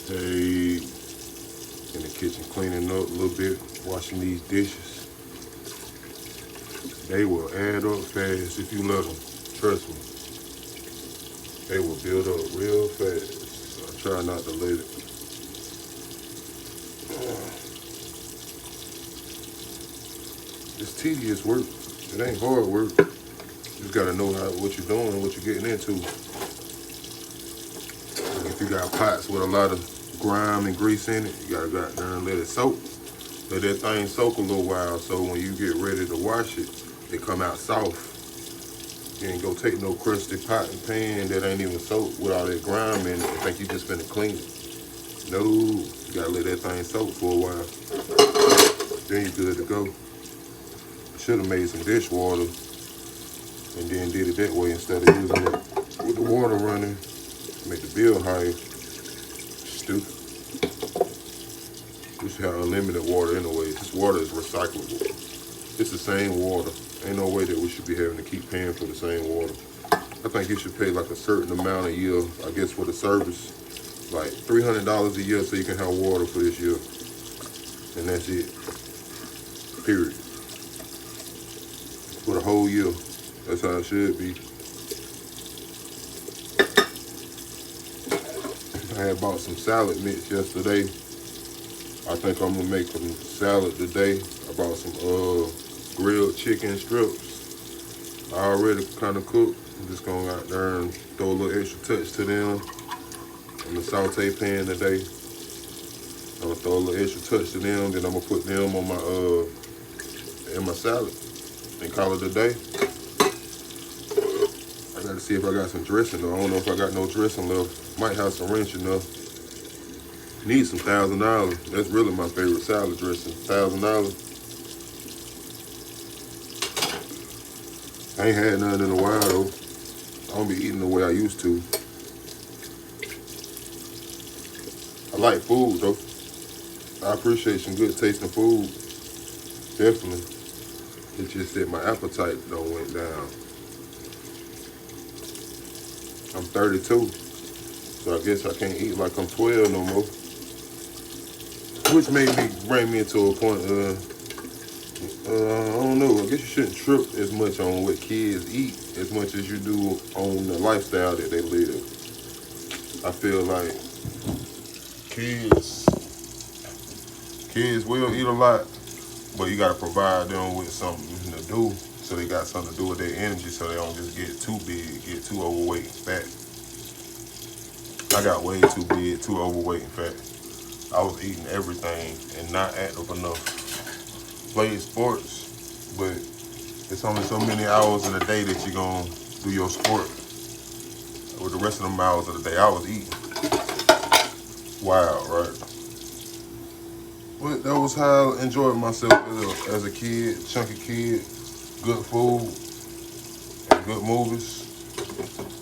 Hey, in the kitchen cleaning up a little bit, washing these dishes. They will add up fast if you let them. Trust me, they will build up real fast. So I try not to let it. It's tedious work. It ain't hard work. You just gotta know what you're doing and what you're getting into. And if you got pots with a lot of grime and grease in it, you gotta go out there and let it soak. Let that thing soak a little while so when you get ready to wash it, it come out soft. You ain't go take no crusty pot and pan that ain't even soaked with all that grime in it and think you just finna clean it. No, you gotta let that thing soak for a while. Then you're good to go. Should have made some dishwater and then did it that way instead of using it with the water running. Make the bill higher. Stupid. We should have unlimited water anyway. This water is recyclable. It's the same water. Ain't no way that we should be having to keep paying for the same water. I think you should pay like a certain amount a year, I guess, for the service. Like $300 a year so you can have water for this year. And that's it. Period. For the whole year. That's how it should be. I had bought some salad mix yesterday. I think I'm gonna make some salad today. I bought some grilled chicken strips. I already kind of cooked. I'm just gonna go out there and throw a little extra touch to them in the saute pan today. I'm gonna throw a little extra touch to them, then I'm gonna put them on my in my salad and call it a day. I gotta see if I got some dressing though. I don't know if I got no dressing left. Might have some ranch enough. Need some $1,000. That's really my favorite salad dressing. $1,000. I ain't had none in a while though. I don't be eating the way I used to. I like food though. I appreciate some good tasting food. Definitely. It's just that my appetite don't went down. I'm 32, so I guess I can't eat like I'm 12 no more. Which made me bring me into a point, I don't know, I guess you shouldn't trip as much on what kids eat as much as you do on the lifestyle that they live. I feel like kids will eat a lot, but you gotta provide them with something to do so they got something to do with their energy so they don't just get too big, get too overweight and fat. I got way too big, too overweight and fat. I was eating everything and not active enough. Played sports, but it's only so many hours in a day that you're gonna do your sport. With the rest of them hours of the day, I was eating. Wild, right? But that was how I enjoyed myself as a kid, chunky kid, good food, and good movies.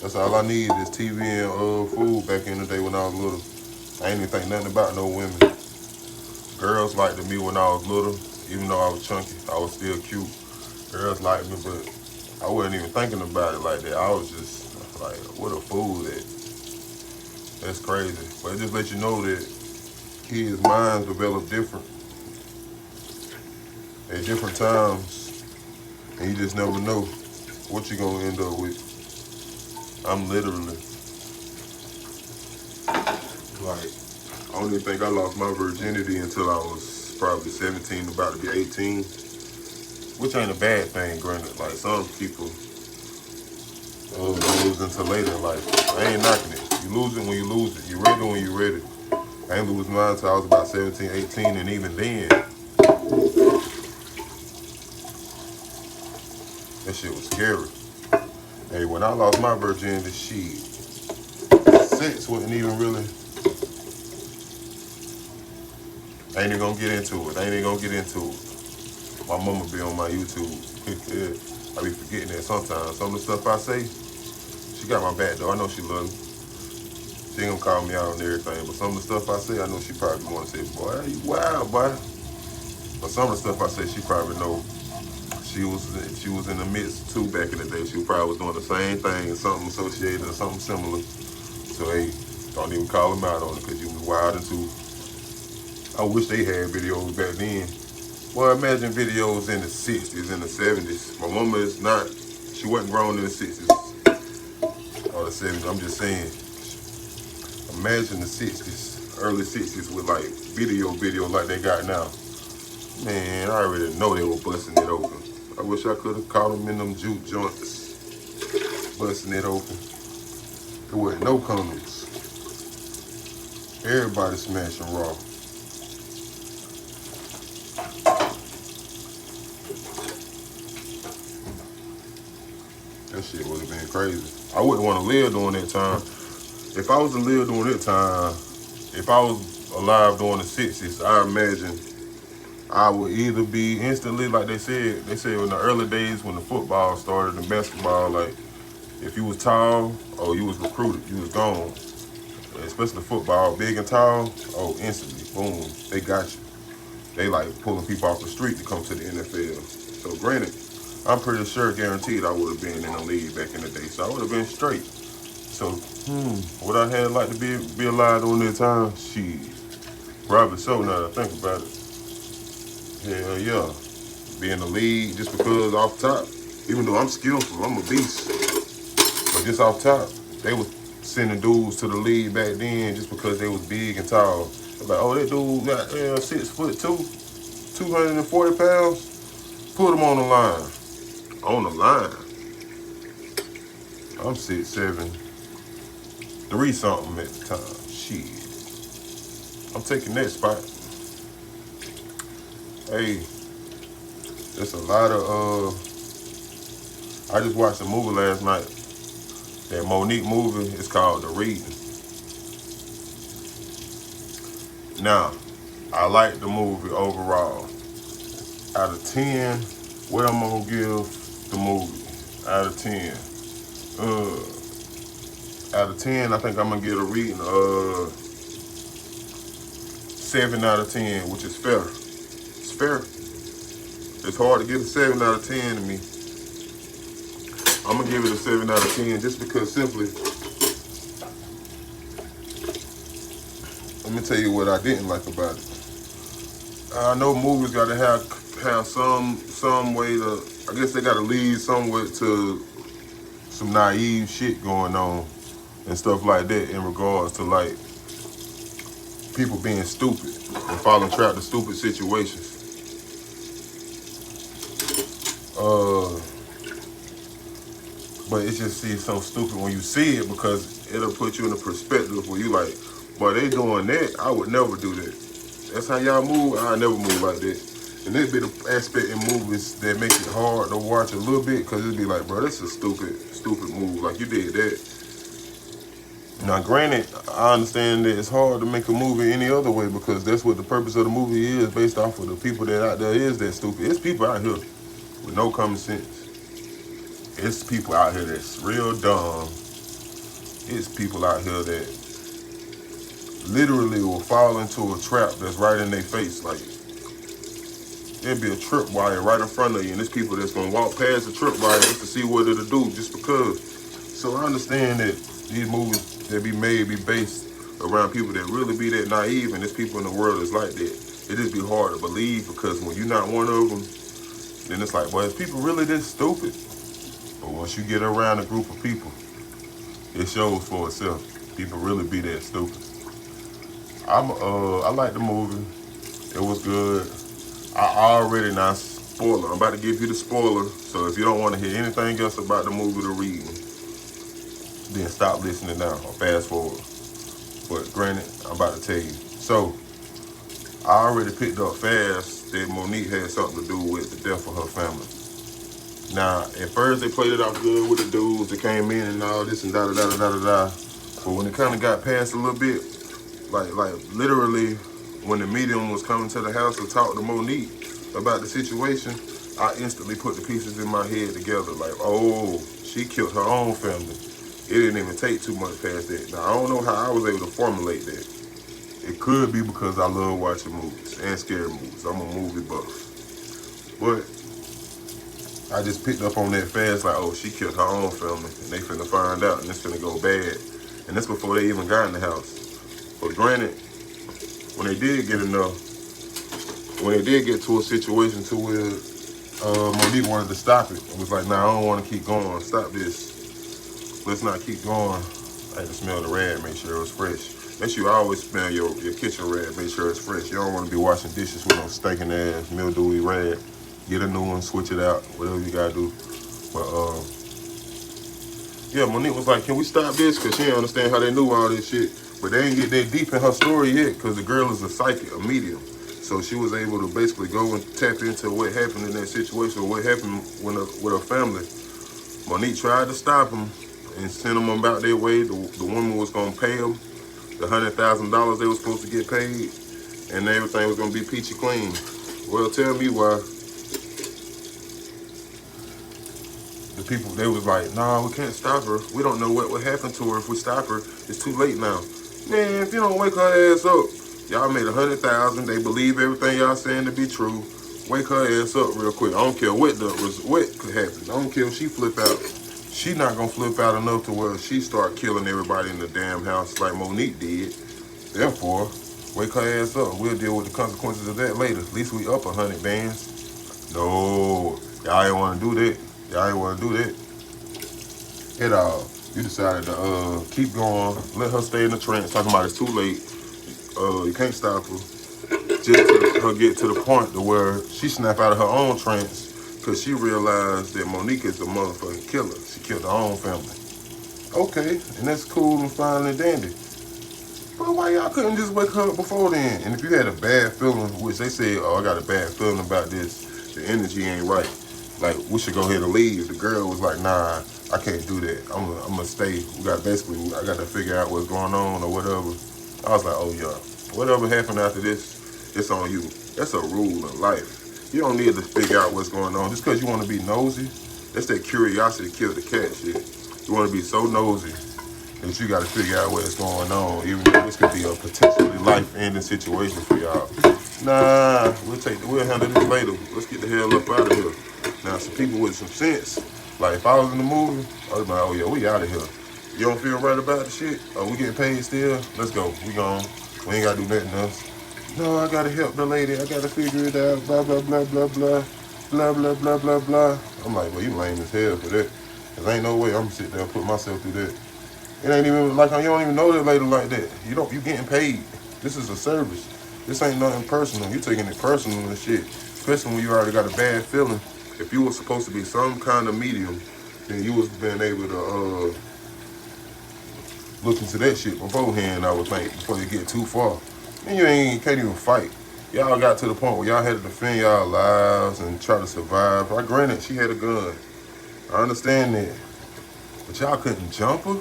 That's all I need is TV and food back in the day when I was little. I ain't even think nothing about no women. Girls liked me when I was little, even though I was chunky. I was still cute. Girls liked me, but I wasn't even thinking about it like that. I was just like, what a fool that. That's crazy. But it just lets you know that kids' minds develop different at different times, and you just never know what you're gonna end up with. I'm literally like, I don't even think I lost my virginity until I was probably 17, about to be 18, which ain't a bad thing, granted. Like some people lose until later in life. I ain't knocking it. You lose it when you lose it. You ready when you ready. I ain't lose mine until I was about 17, 18, and even then, that shit was scary. Hey, when I lost my virginity, sex wasn't even really. I ain't even gonna get into it. My mama be on my YouTube. I be forgetting that sometimes. Some of the stuff I say, she got my back though. I know she love me. She ain't gonna call me out on everything, but some of the stuff I say, I know she probably wanna say, boy, you wild, boy. But some of the stuff I say, she probably know. She was in the midst too back in the day. She probably was doing the same thing, something associated or something similar. So hey, Don't even call them out on it because you was wild too. I wish they had videos back then. Well, imagine videos in the 60s and the 70s. My mama is not, she wasn't grown in the 60s or the 70s. I'm just saying, imagine the 60s, early 60s with like video like they got now. Man, I already know they were busting it open. I wish I could have caught them in them juke joints, busting it open. There wasn't no comments. Everybody smashing raw. That shit would have been crazy. I wouldn't want to live during that time. If I was to live during that time, if I was alive during the 60s, I imagine I would either be instantly, like they said in the early days when the football started and basketball, like if you was tall, oh, you was recruited, you was gone. Especially football, big and tall, oh, instantly, boom, they got you. They like pulling people off the street to come to the NFL. So granted, I'm pretty sure, guaranteed, I would have been in the league back in the day. So I would have been straight. So, would I have liked to be alive during that time? Shit, probably so. Now that I think about it, hell yeah, be in the league just because off top. Even though I'm skillful, I'm a beast. But just off top, they was sending dudes to the league back then just because they was big and tall. They're like, oh, that dude got 6'2", 240 pounds. Put him on the line. On the line. I'm 6'7", 3 something at the time. Shit. I'm taking that spot. Hey, there's a lot of I just watched a movie last night. That Monique movie is called The Reading. Now, I like the movie overall. Out of 10, what I'm gonna give the movie? Out of 10. Out of 10, I think I'm gonna give a reading 7 out of 10, which is fair. It's fair. It's hard to get a 7 out of 10 to me. I'm gonna give it a 7 out of 10 just because simply, let me tell you what I didn't like about it. I know movies gotta have some way to, I guess they gotta lead somewhere to some naive shit going on and stuff like that in regards to like people being stupid and falling trapped to stupid situations. But it just seems so stupid when you see it because it'll put you in a perspective where you like, boy, they doing that, I would never do that. That's how y'all move, I never move like that. And there'd be the aspect in movies that make it hard to watch a little bit because it'd be like, bro, that's a stupid move. Like, you did that. Now, granted, I understand that it's hard to make a movie any other way because that's what the purpose of the movie is, based off of the people that out there is that stupid. It's people out here with no common sense. It's people out here that's real dumb. It's people out here that literally will fall into a trap that's right in their face. Like, there'll be a tripwire right in front of you, and there's people that's gonna walk past the tripwire just to see what it'll do, just because. So I understand that these movies that be made be based around people that really be that naive, and there's people in the world that's like that. It just be hard to believe because when you're not one of them, then it's like, well, is people really this stupid? But once you get around a group of people, it shows for itself. People really be that stupid. I like the movie. It was good. I already now spoiler. I'm about to give you the spoiler. So if you don't want to hear anything else about the movie The Reading, then stop listening now or fast forward. But granted, I'm about to tell you. So I already picked up fast that Monique had something to do with the death of her family. Now, at first they played it off good with the dudes that came in and all this and da-da-da-da-da-da. But when it kind of got past a little bit, like literally when the medium was coming to the house to talk to Monique about the situation, I instantly put the pieces in my head together. Like, oh, she killed her own family. It didn't even take too much past that. Now, I don't know how I was able to formulate that. It could be because I love watching movies and scary movies. I'm a movie buff. But I just picked up on that fast, like, oh, she killed her own family, and they finna find out, and it's finna go bad. And that's before they even got in the house. But granted, when they did get enough, when they did get to a situation to where Monique wanted to stop it, it was like, nah, I don't want to keep going. Stop this. Let's not keep going. I had to smell the rag, make sure it was fresh. That's you always smell your kitchen rag, make sure it's fresh. You don't want to be washing dishes with no stinking ass, mildewy rag. Get a new one, switch it out, whatever you gotta do. But yeah, Monique was like, can we stop this? Because she didn't understand how they knew all this shit. But they didn't get that deep in her story yet, because the girl is a psychic, a medium. So she was able to basically go and tap into what happened in that situation, what happened with her family. Monique tried to stop them and send them about their way. The woman was gonna pay them the $100,000 they were supposed to get paid, and everything was gonna be peachy clean. Well, tell me why the people, they was like, nah, we can't stop her. We don't know what would happen to her if we stop her. It's too late now. Man, if you don't wake her ass up, y'all made $100,000. They believe everything y'all saying to be true. Wake her ass up real quick. I don't care what could happen. I don't care if she flip out. She not gonna flip out enough to where she start killing everybody in the damn house like Monique did. Therefore, wake her ass up. We'll deal with the consequences of that later. At least we up 100 bands. No, y'all ain't wanna do that. Y'all ain't wanna do that at all. You decided to keep going, let her stay in the trance, talking about it's too late. You can't stop her. Just to her get to the point to where she snap out of her own trance because she realized that Monique is a motherfucking killer. She killed her own family. Okay, and that's cool and fine and dandy. But why y'all couldn't just wake her up before then? And if you had a bad feeling, which they said, oh, I got a bad feeling about this, the energy ain't right. Like, we should go ahead and leave. The girl was like, nah, I can't do that. I'm gonna stay. I got to figure out what's going on or whatever. I was like, oh yeah, whatever happened after this, it's on you. That's a rule in life. You don't need to figure out what's going on. Just because you want to be nosy, that's that curiosity killed the cat shit. You want to be so nosy that you got to figure out what's going on, even though this could be a potentially life-ending situation for y'all. Nah, we'll handle this later. Let's get the hell up out of here. Now, some people with some sense, like if I was in the movie, I was like, oh yeah, we out of here. You don't feel right about the shit? Oh, we getting paid still? Let's go. We gone. We ain't got to do nothing else. No, I got to help the lady. I got to figure it out. Blah, blah, blah, blah, blah. Blah, blah, blah, blah, blah. I'm like, well, you lame as hell for that. Because ain't no way I'm going to sit there and put myself through that. It ain't even like, you don't even know that lady like that. You getting paid. This is a service. This ain't nothing personal. You taking it personal and shit. Especially when you already got a bad feeling. If you were supposed to be some kind of medium, then you was been able to look into that shit beforehand, I would think, before you get too far. And you can't even fight. Y'all got to the point where y'all had to defend y'all lives and try to survive. I granted, she had a gun. I understand that. But y'all couldn't jump her?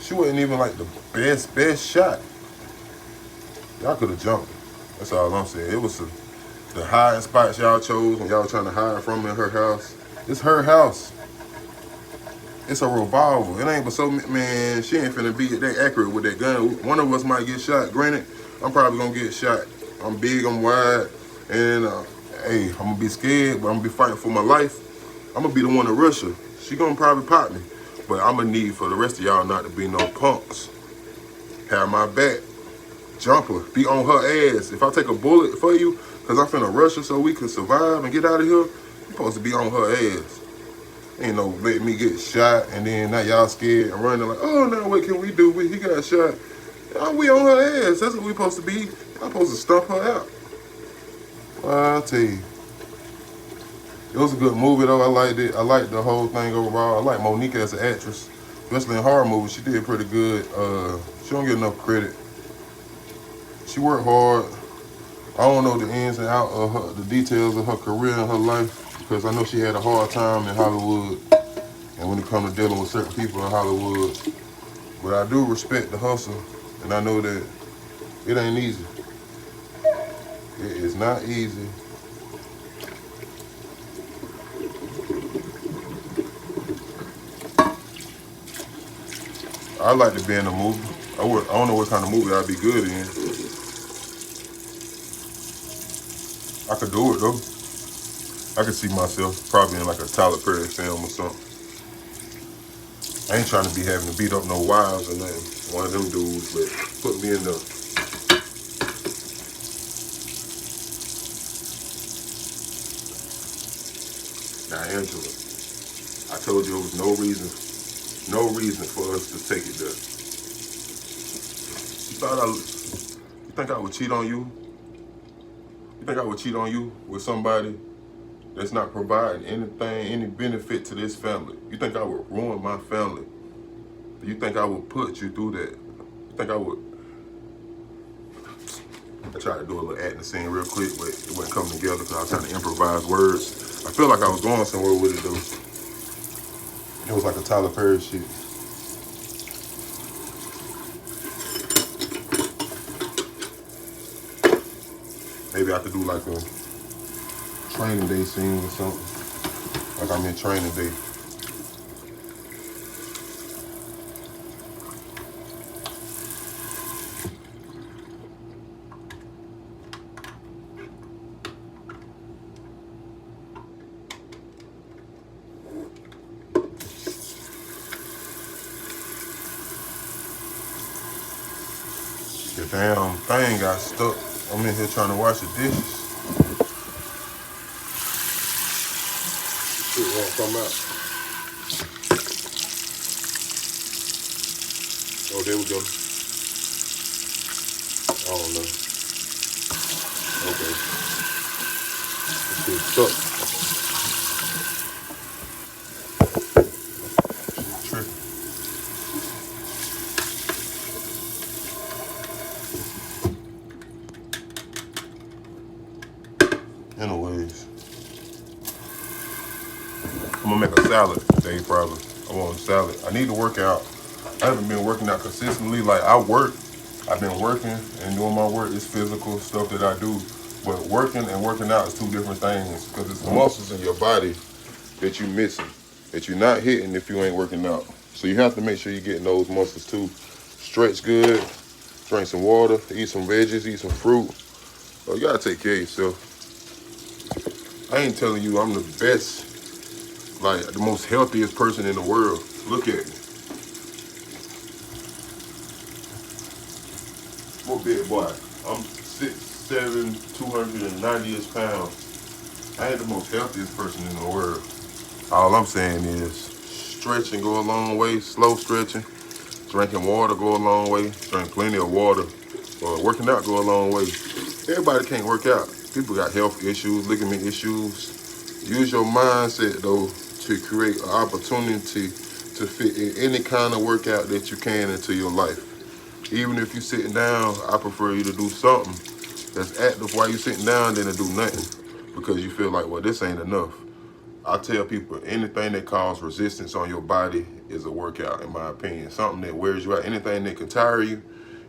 She wasn't even like the best shot. Y'all could have jumped her. That's all I'm saying. It was the hiding spots y'all chose when y'all were trying to hide from in her house. It's her house. It's a revolver. It ain't but so, man, she ain't finna be that accurate with that gun. One of us might get shot. Granted, I'm probably gonna get shot. I'm big, I'm wide, and hey, I'm gonna be scared, but I'm gonna be fighting for my life. I'm gonna be the one to rush her. She gonna probably pop me, but I'm gonna need for the rest of y'all not to be no punks. Have my back. Jump her. Be on her ass. If I take a bullet for you, cause I'm finna rush her so we can survive and get out of here, you supposed to be on her ass. Ain't no let me get shot and then now y'all scared and running like, oh no, what can we do? He got shot. We on her ass. That's what we supposed to be. I'm supposed to stump her out. Well, I'll tell you. It was a good movie though. I liked it. I liked the whole thing overall. I like Monique as an actress. Especially in horror movies, she did pretty good. She don't get enough credit. She worked hard. I don't know the ins and outs of the details of her career and her life, because I know she had a hard time in Hollywood and when it comes to dealing with certain people in Hollywood. But I do respect the hustle, and I know that it ain't easy. It is not easy. I like to be in a movie. I don't know what kind of movie I'd be good in. I could do it though. I could see myself probably in like a Tyler Perry film or something. I ain't trying to be having to beat up no wives or nothing. One of them dudes, but put me in the. Now, Angela, I told you there was no reason for us to take it there. You think I would cheat on you? You think I would cheat on you with somebody that's not providing anything, any benefit to this family? You think I would ruin my family? You think I would put you through that? You think I would? I tried to do a little acting scene real quick, but it wasn't coming together because I was trying to improvise words. I feel like I was going somewhere with it though. It was like a Tyler Perry shit. Maybe I could do like a training day scene or something. Like I'm in training day. The damn thing got stuck. I'm in here trying to wash the dishes. Shit won't come out. Oh, there we go. I don't know. Okay. It's stuck. Tricky. Anyways, I'm gonna make a salad today probably. I want a salad. I need to work out. I haven't been working out consistently. Like I've been working and doing my work. It's physical stuff that I do. But working and working out is two different things because it's muscles in your body that you're missing, that you're not hitting if you ain't working out. So you have to make sure you're getting those muscles too. Stretch good, drink some water, eat some veggies, eat some fruit. Oh, you gotta take care of yourself. I ain't telling you I'm the best, like the most healthiest person in the world. Look at me. I'm a big boy. I'm 6'7", 290 pounds. I ain't the most healthiest person in the world. All I'm saying is stretching go a long way, slow stretching. Drinking water go a long way. Drink plenty of water. Working out go a long way. Everybody can't work out. People got health issues, ligament issues. Use your mindset though to create an opportunity to fit in any kind of workout that you can into your life. Even if you're sitting down, I prefer you to do something that's active while you're sitting down than to do nothing because you feel like, well, this ain't enough. I tell people anything that causes resistance on your body is a workout, in my opinion. Something that wears you out, anything that can tire you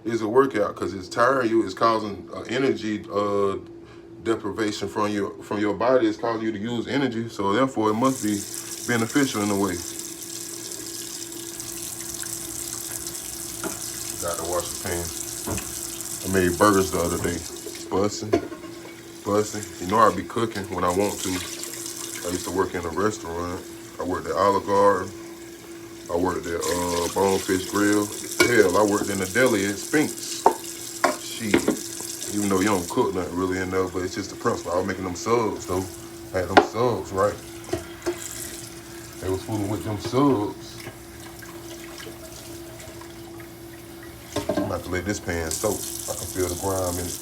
is a workout because it's tiring you, it's causing energy deprivation from your body. It's causing you to use energy, so therefore it must be beneficial in a way. Got to wash the pan. I made burgers the other day. Bussin'. You know I be cooking when I want to. I used to work in a restaurant. I worked at Olive Garden. I worked at Bonefish Grill. Hell, I worked in a deli at Spink's. Shit. Even though you don't cook nothing really in there, but it's just the principle. I was making them subs though. I had them subs, right? They was fooling with them subs. I'm about to let this pan soak. I can feel the grime in it.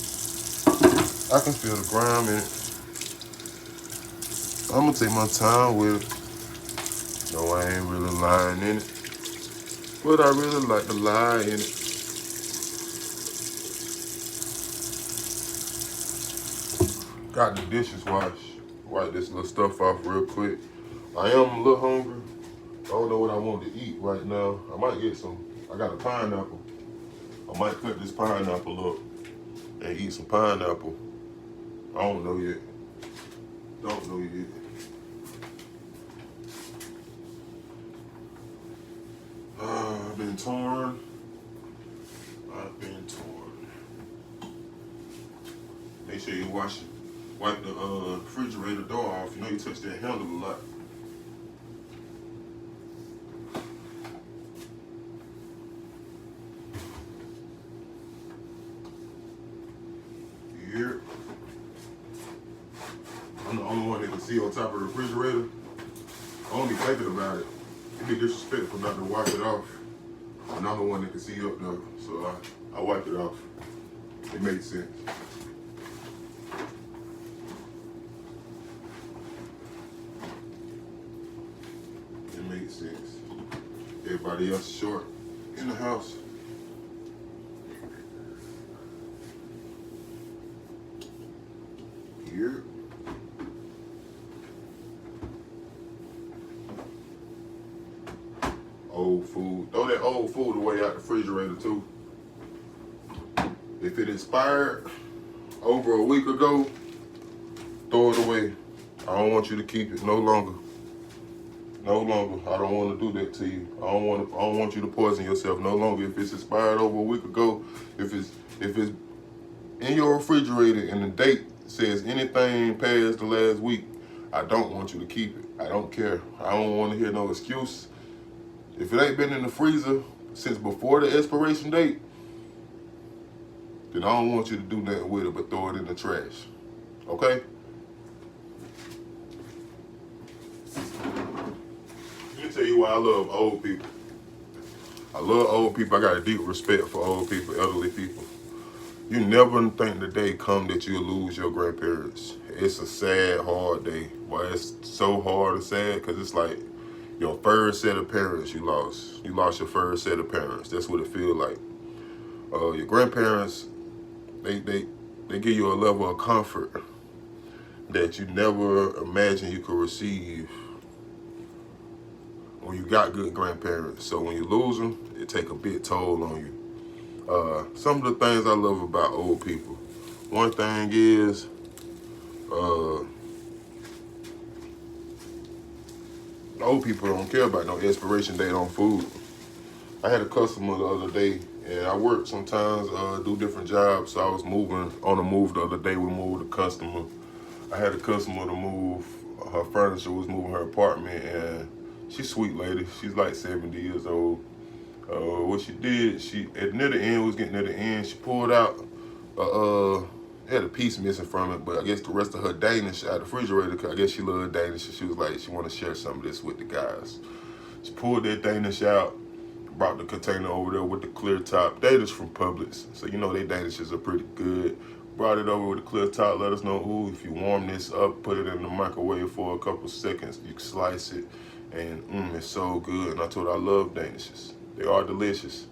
I can feel the grime in it. I'm gonna take my time with it. No, I ain't really lying in it. But I really like to lie in it. Got the dishes washed. Wipe this little stuff off real quick. I am a little hungry. I don't know what I want to eat right now. I might get some. I got a pineapple. I might cut this pineapple up and eat some pineapple. I don't know yet. Don't know yet. I've been torn. Make sure you wipe the refrigerator door off. You know you touch that handle a lot. Here. I'm the only one that can see on top of the refrigerator. I don't be thinking about it. It'd be disrespectful not to wipe it off. And I'm the one that can see up there, so I wiped it off. It made sense. It made sense. Everybody else short in the house. Here. Old food. Throw that old food away out the refrigerator too. If it expired over a week ago, throw it away. I don't want you to keep it no longer. No longer. I don't want to do that to you. I don't want you to poison yourself no longer. If it's expired over a week ago, if it's in your refrigerator and the date says anything past the last week, I don't want you to keep it. I don't care. I don't want to hear no excuse. If it ain't been in the freezer since before the expiration date, then I don't want you to do nothing with it but throw it in the trash. Okay? Let me tell you why I love old people. I love old people. I got a deep respect for old people, elderly people. You never think the day come that you'll lose your grandparents. It's a sad, hard day. Boy, it's so hard and sad because it's like your first set of parents you lost. You lost your first set of parents. That's what it feels like. Your grandparents, they give you a level of comfort that you never imagined you could receive when you got good grandparents. So when you lose them, it take a big toll on you. Some of the things I love about old people. One thing is, old people don't care about no expiration date on food. I had a customer the other day, and I work sometimes, do different jobs. So I was moving on the move the other day. We moved a customer. I had a customer to move her furniture, was moving her apartment, and she's a sweet lady. She's like 70 years old. What she did, she near the end, was getting near the end, she pulled out, had a piece missing from it, but I guess the rest of her Danish out of the refrigerator, because I guess she loved Danish, and she was like, she wanted to share some of this with the guys. She pulled that Danish out, brought the container over there with the clear top. Danish from Publix, so you know they Danishes are pretty good. Brought it over with the clear top, let us know, ooh, if you warm this up, put it in the microwave for a couple seconds, you can slice it, and it's so good. And I told her I love Danishes. They are delicious.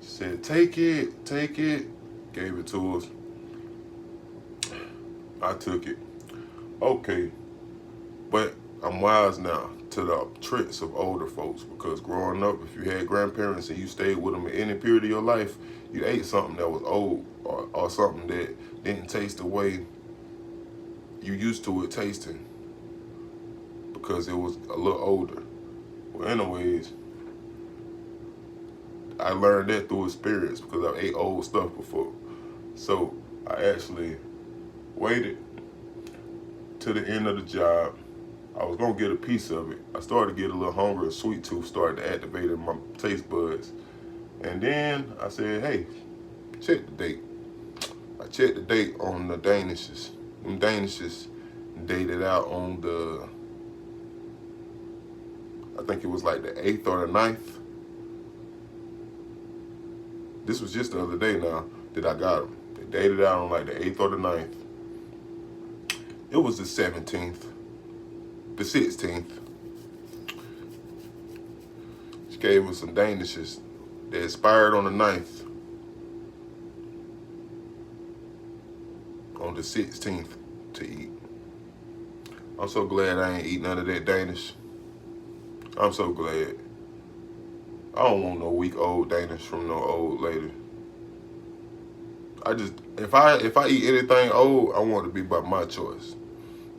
She said, take it, take it. Gave it to us. I took it. Okay. But I'm wise now to the tricks of older folks, because growing up, if you had grandparents and you stayed with them at any period of your life, you ate something that was old or something that didn't taste the way you used to it tasting because it was a little older. Well, anyways, I learned that through experience because I ate old stuff before. So I actually waited to the end of the job. I was gonna get a piece of it. I started to get a little hungry, a sweet tooth started to activate in my taste buds. And then I said, hey, check the date. I checked the date on the Danishes. Them Danishes dated out on the, I think it was like the 8th or the 9th. This was just the other day now that I got them. They dated out on like the 8th or the 9th. It was the 17th, the 16th. She gave us some Danishes. They expired on the 9th. On the 16th to eat. I'm so glad I ain't eat none of that Danish. I'm so glad. I don't want no week-old Danish from no old lady. I just, if I eat anything old, I want it to be by my choice.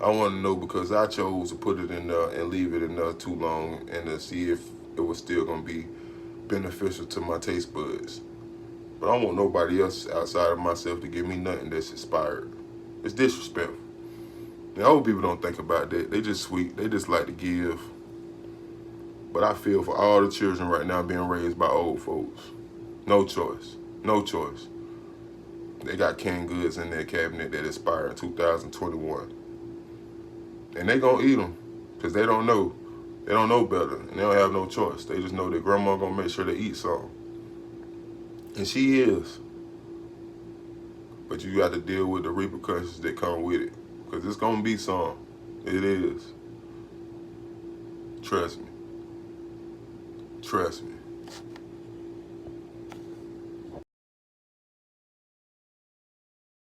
I want to know because I chose to put it in there and leave it in there too long and to see if it was still going to be beneficial to my taste buds. But I don't want nobody else outside of myself to give me nothing that's expired. It's disrespectful. And old people don't think about that. They just sweet. They just like to give. But I feel for all the children right now being raised by old folks. No choice. No choice. They got canned goods in their cabinet that expire in 2021. And they gonna eat them because they don't know. They don't know better and they don't have no choice. They just know that grandma gonna make sure they eat something. And she is. But you got to deal with the repercussions that come with it. Because it's gonna be some. It is. Trust me. Trust me.